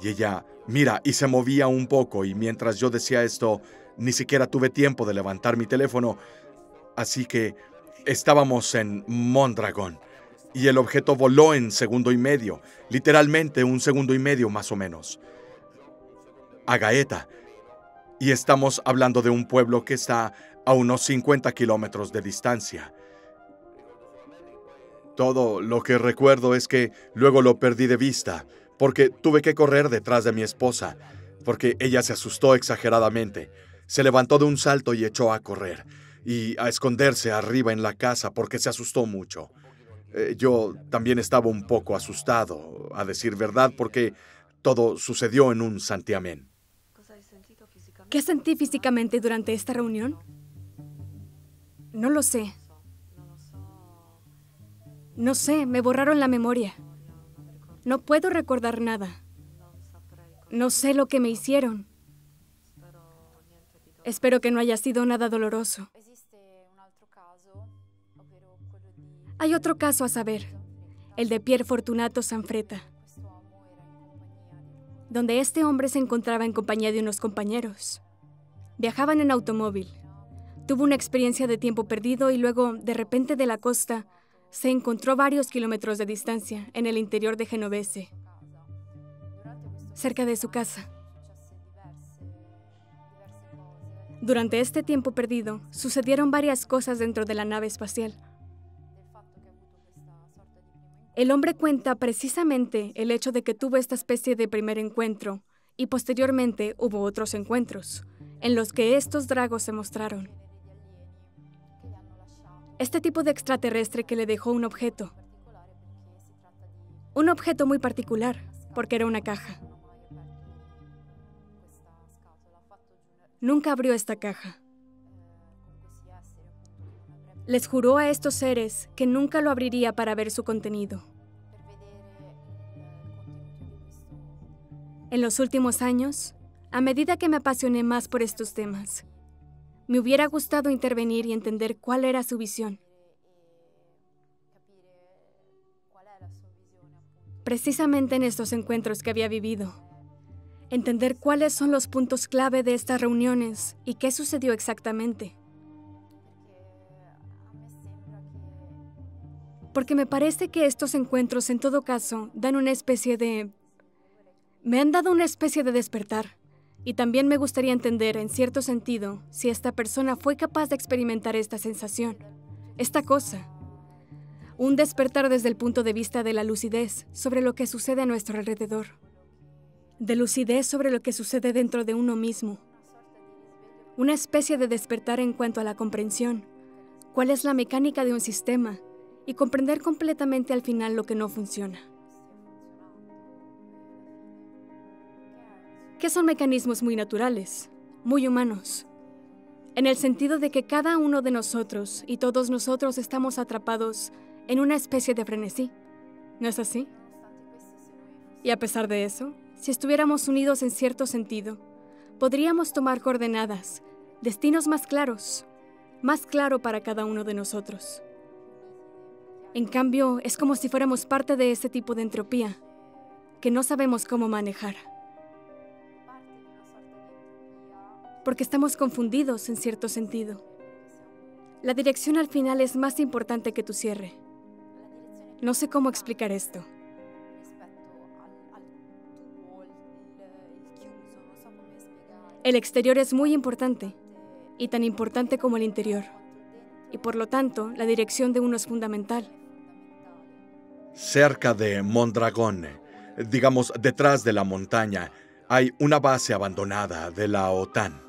Y ella, mira, y se movía un poco, y mientras yo decía esto, ni siquiera tuve tiempo de levantar mi teléfono. Así que estábamos en Mondragón, y el objeto voló en 1,5 segundos, literalmente 1,5 segundos más o menos, a Gaeta. Y estamos hablando de un pueblo que está a unos 50 kilómetros de distancia. Todo lo que recuerdo es que luego lo perdí de vista, porque tuve que correr detrás de mi esposa, porque ella se asustó exageradamente. Se levantó de un salto y echó a correr, y a esconderse arriba en la casa porque se asustó mucho. Yo también estaba un poco asustado, a decir verdad, porque todo sucedió en un santiamén. ¿Qué sentí físicamente durante esta reunión? No lo sé. No sé, me borraron la memoria. No puedo recordar nada. No sé lo que me hicieron. Espero que no haya sido nada doloroso. Hay otro caso a saber, el de Pier Fortunato Sanfretta, donde este hombre se encontraba en compañía de unos compañeros. Viajaban en automóvil. Tuvo una experiencia de tiempo perdido y luego, de repente de la costa, se encontró varios kilómetros de distancia, en el interior de Genovese, cerca de su casa. Durante este tiempo perdido, sucedieron varias cosas dentro de la nave espacial. El hombre cuenta precisamente el hecho de que tuvo esta especie de primer encuentro y posteriormente hubo otros encuentros, en los que estos dragos se mostraron. Este tipo de extraterrestre que le dejó un objeto muy particular, porque era una caja. Nunca abrió esta caja. Les juró a estos seres que nunca lo abriría para ver su contenido. En los últimos años, a medida que me apasioné más por estos temas, me hubiera gustado intervenir y entender cuál era su visión. Precisamente en estos encuentros que había vivido, entender cuáles son los puntos clave de estas reuniones y qué sucedió exactamente. Porque me parece que estos encuentros, en todo caso, dan una especie de... Me han dado una especie de despertar. Y también me gustaría entender, en cierto sentido, si esta persona fue capaz de experimentar esta sensación, esta cosa. Un despertar desde el punto de vista de la lucidez sobre lo que sucede a nuestro alrededor. De lucidez sobre lo que sucede dentro de uno mismo. Una especie de despertar en cuanto a la comprensión. ¿Cuál es la mecánica de un sistema? Y comprender completamente al final lo que no funciona. Que son mecanismos muy naturales, muy humanos, en el sentido de que cada uno de nosotros y todos nosotros estamos atrapados en una especie de frenesí, ¿no es así? Y a pesar de eso, si estuviéramos unidos en cierto sentido, podríamos tomar coordenadas, destinos más claros, más claro para cada uno de nosotros. En cambio, es como si fuéramos parte de ese tipo de entropía, que no sabemos cómo manejar. Porque estamos confundidos en cierto sentido. La dirección al final es más importante que tu cierre. No sé cómo explicar esto. El exterior es muy importante, y tan importante como el interior. Y por lo tanto, la dirección de uno es fundamental. Cerca de Mondragón, digamos detrás de la montaña, hay una base abandonada de la OTAN.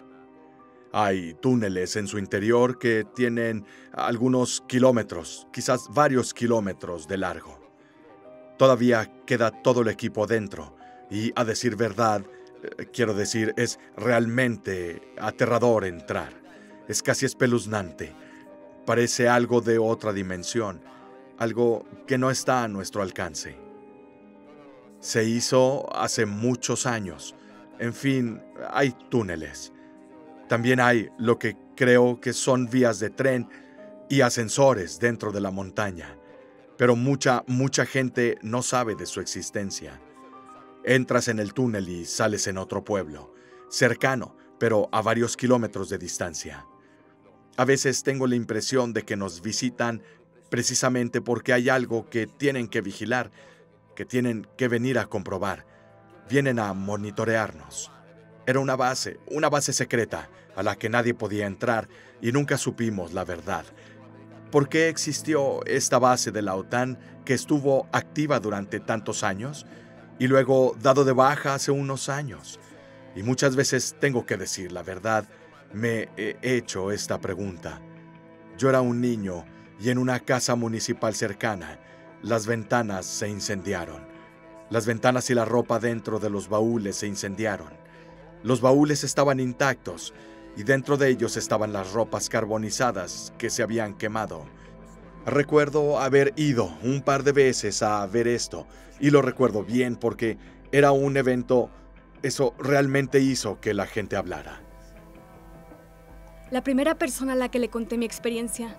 Hay túneles en su interior que tienen algunos kilómetros, quizás varios kilómetros de largo. Todavía queda todo el equipo dentro y, a decir verdad, quiero decir, es realmente aterrador entrar. Es casi espeluznante. Parece algo de otra dimensión, algo que no está a nuestro alcance. Se hizo hace muchos años. En fin, hay túneles. También hay lo que creo que son vías de tren y ascensores dentro de la montaña. Pero mucha gente no sabe de su existencia. Entras en el túnel y sales en otro pueblo, cercano, pero a varios kilómetros de distancia. A veces tengo la impresión de que nos visitan precisamente porque hay algo que tienen que vigilar, que tienen que venir a comprobar. Vienen a monitorearnos. Era una base secreta a la que nadie podía entrar y nunca supimos la verdad. ¿Por qué existió esta base de la OTAN que estuvo activa durante tantos años y luego dado de baja hace unos años? Y muchas veces tengo que decir la verdad, me he hecho esta pregunta. Yo era un niño y en una casa municipal cercana, las ventanas se incendiaron. Las ventanas y la ropa dentro de los baúles se incendiaron. Los baúles estaban intactos y dentro de ellos estaban las ropas carbonizadas que se habían quemado. Recuerdo haber ido un par de veces a ver esto y lo recuerdo bien porque era un evento, eso realmente hizo que la gente hablara. La primera persona a la que le conté mi experiencia,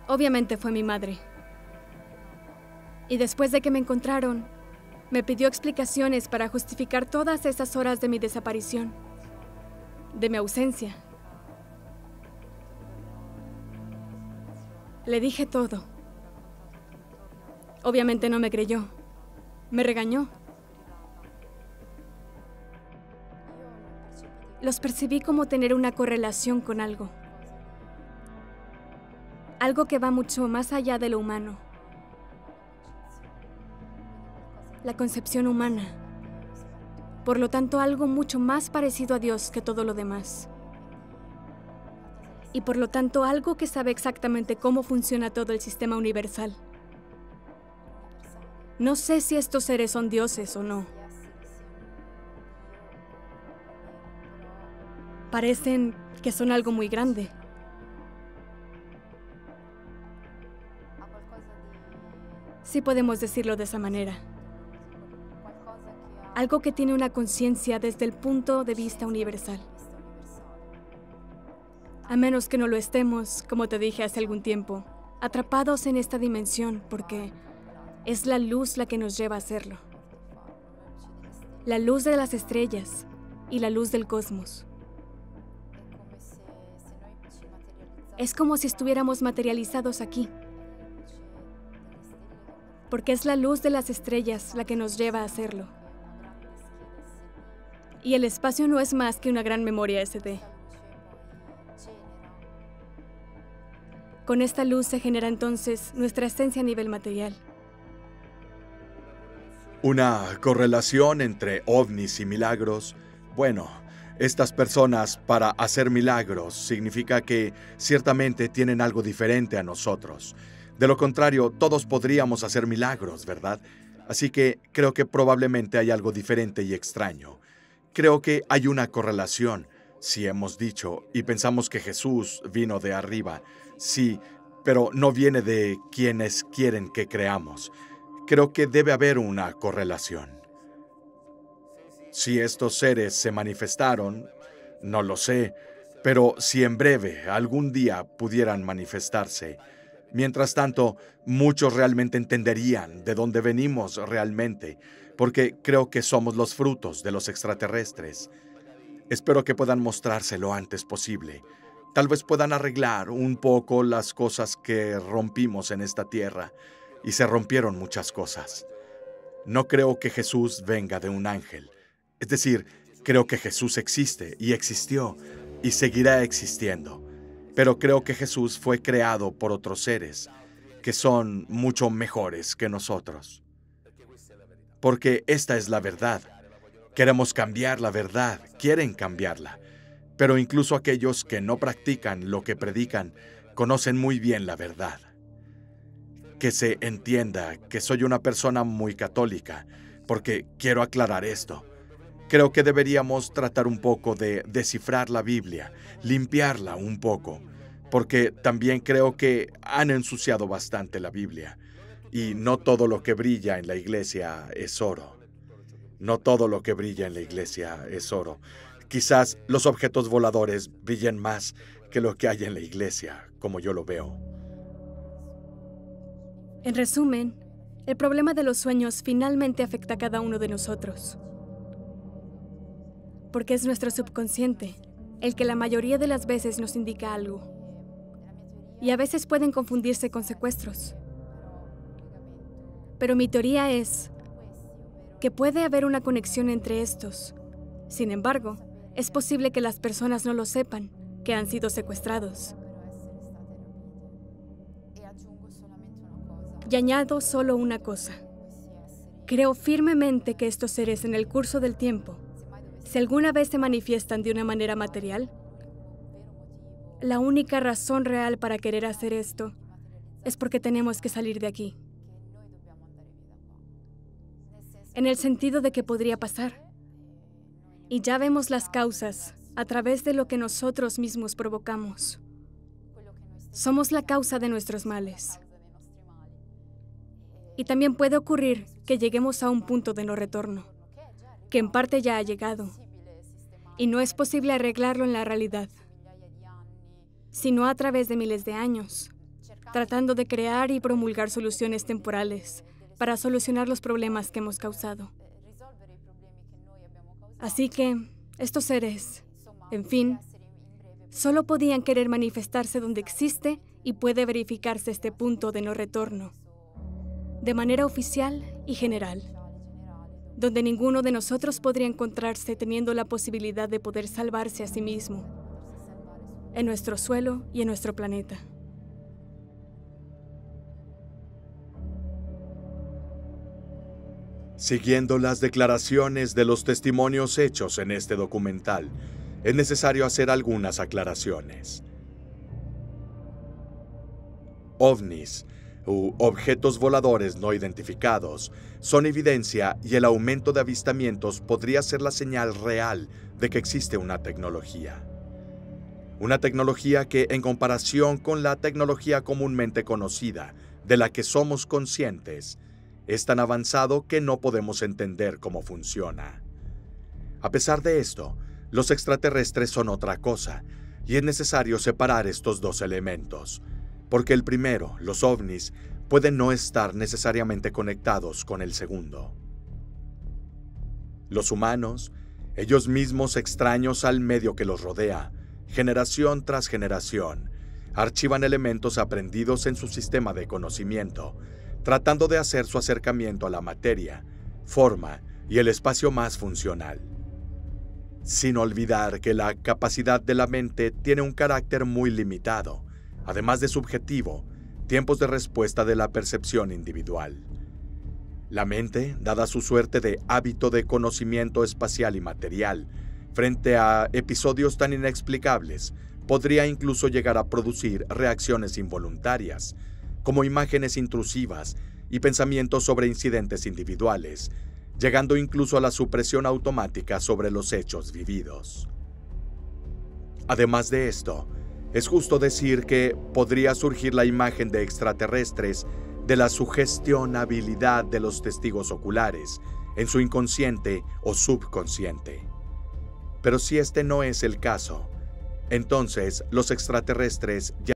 obviamente fue mi madre. Y después de que me encontraron, me pidió explicaciones para justificar todas esas horas de mi desaparición, de mi ausencia. Le dije todo. Obviamente no me creyó. Me regañó. Los percibí como tener una correlación con algo. Algo que va mucho más allá de lo humano. La concepción humana. Por lo tanto, algo mucho más parecido a Dios que todo lo demás. Y por lo tanto, algo que sabe exactamente cómo funciona todo el sistema universal. No sé si estos seres son dioses o no. Parecen que son algo muy grande. Sí podemos decirlo de esa manera. Algo que tiene una conciencia desde el punto de vista universal. A menos que no lo estemos, como te dije hace algún tiempo, atrapados en esta dimensión, porque es la luz la que nos lleva a hacerlo. La luz de las estrellas y la luz del cosmos. Es como si estuviéramos materializados aquí. Porque es la luz de las estrellas la que nos lleva a hacerlo. Y el espacio no es más que una gran memoria SD. Con esta luz se genera entonces nuestra esencia a nivel material. Una correlación entre ovnis y milagros. Bueno, estas personas para hacer milagros significa que ciertamente tienen algo diferente a nosotros. De lo contrario, todos podríamos hacer milagros, ¿verdad? Así que creo que probablemente hay algo diferente y extraño. Creo que hay una correlación, si hemos dicho, y pensamos que Jesús vino de arriba. Sí, pero no viene de quienes quieren que creamos. Creo que debe haber una correlación. Si estos seres se manifestaron, no lo sé, pero si en breve, algún día, pudieran manifestarse. Mientras tanto, muchos realmente entenderían de dónde venimos realmente, porque creo que somos los frutos de los extraterrestres. Espero que puedan mostrarse lo antes posible. Tal vez puedan arreglar un poco las cosas que rompimos en esta tierra, y se rompieron muchas cosas. No creo que Jesús venga de un ángel. Es decir, creo que Jesús existe y existió y seguirá existiendo. Pero creo que Jesús fue creado por otros seres que son mucho mejores que nosotros. Porque esta es la verdad. Queremos cambiar la verdad, quieren cambiarla. Pero incluso aquellos que no practican lo que predican, conocen muy bien la verdad. que se entienda que soy una persona muy católica, porque quiero aclarar esto. Creo que deberíamos tratar un poco de descifrar la Biblia, limpiarla un poco, porque también creo que han ensuciado bastante la Biblia. Y no todo lo que brilla en la iglesia es oro. No todo lo que brilla en la iglesia es oro. Quizás los objetos voladores brillen más que lo que hay en la iglesia, como yo lo veo. En resumen, el problema de los sueños finalmente afecta a cada uno de nosotros. Porque es nuestro subconsciente el que la mayoría de las veces nos indica algo. Y a veces pueden confundirse con secuestros. Pero mi teoría es que puede haber una conexión entre estos. Sin embargo, es posible que las personas no lo sepan, que han sido secuestrados. Y añado solo una cosa. Creo firmemente que estos seres en el curso del tiempo, si alguna vez se manifiestan de una manera material, la única razón real para querer hacer esto es porque tenemos que salir de aquí. En el sentido de que podría pasar. Y ya vemos las causas a través de lo que nosotros mismos provocamos. Somos la causa de nuestros males. Y también puede ocurrir que lleguemos a un punto de no retorno, que en parte ya ha llegado, y no es posible arreglarlo en la realidad, sino a través de miles de años, tratando de crear y promulgar soluciones temporales para solucionar los problemas que hemos causado. Así que estos seres, en fin, solo podían querer manifestarse donde existe y puede verificarse este punto de no retorno, de manera oficial y general, donde ninguno de nosotros podría encontrarse teniendo la posibilidad de poder salvarse a sí mismo, en nuestro suelo y en nuestro planeta. Siguiendo las declaraciones de los testimonios hechos en este documental, es necesario hacer algunas aclaraciones. OVNIs, u objetos voladores no identificados, son evidencia y el aumento de avistamientos podría ser la señal real de que existe una tecnología. Una tecnología que, en comparación con la tecnología comúnmente conocida, de la que somos conscientes, es tan avanzado que no podemos entender cómo funciona. A pesar de esto, los extraterrestres son otra cosa, y es necesario separar estos dos elementos, porque el primero, los ovnis, pueden no estar necesariamente conectados con el segundo. Los humanos, ellos mismos extraños al medio que los rodea, generación tras generación, archivan elementos aprendidos en su sistema de conocimiento, tratando de hacer su acercamiento a la materia, forma y el espacio más funcional. Sin olvidar que la capacidad de la mente tiene un carácter muy limitado, además de subjetivo, tiempos de respuesta de la percepción individual. La mente, dada su suerte de hábito de conocimiento espacial y material, frente a episodios tan inexplicables, podría incluso llegar a producir reacciones involuntarias, como imágenes intrusivas y pensamientos sobre incidentes individuales, llegando incluso a la supresión automática sobre los hechos vividos. Además de esto, es justo decir que podría surgir la imagen de extraterrestres de la sugestionabilidad de los testigos oculares en su inconsciente o subconsciente. Pero si este no es el caso, entonces los extraterrestres ya